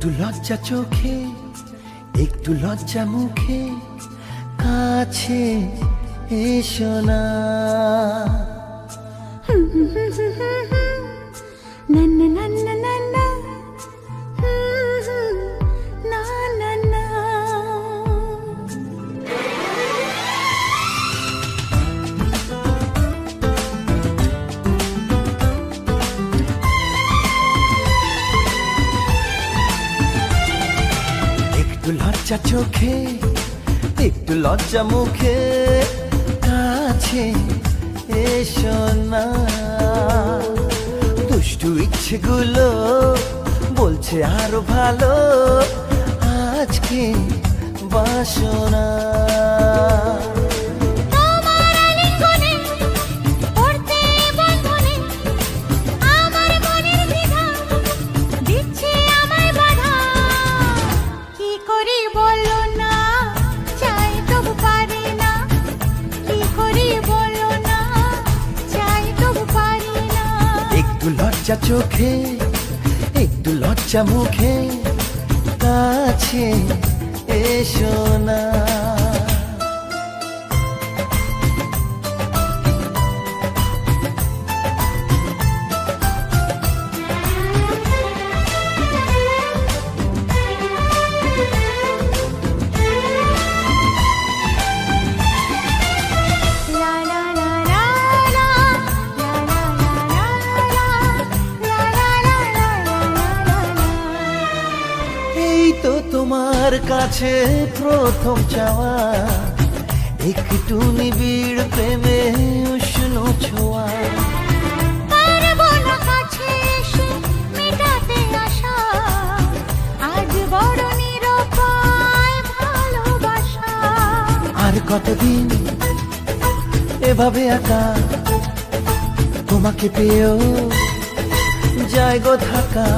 একটু লজ্জা চোখে, একটু লজ্জা মুখে, কাছে এসো না। না না না না না না, না না না। একটু লজ্জা চোখে, একটু লজ্জা মুখে, কাছে এসো না। দুষ্টু ইচ্ছেগুলো বলছে আরো ভালো, আজকে বাসনা। তোমার আলিঙ্গনে পড়তে বন্ধনে, আমার মনের দ্বিধা দিচ্ছে আমায় বাধা। কি করি বলো না, চাই তবু পারি না। কি করি বলো না, চাই তবু পারি না। একটু লজ্জা চোখে, একটু লজ্জা মুখে, কাছে এসো না। লা লা লা লা লা, লা লা লা লা লা, লা লা লা লা লা লা। এই তো তোমার কাছে প্রথম চাওয়া, একটু নিবিড় প্রেমে উষ্ণ ছোঁয়া। পারবো না কাছে এসে মেটাতে আশা, আজ বড় নিরুপায় ভালোবাসা। আর কতদিন এভাবে একা, তোমাকে পেয়েও যায় গো থাকা।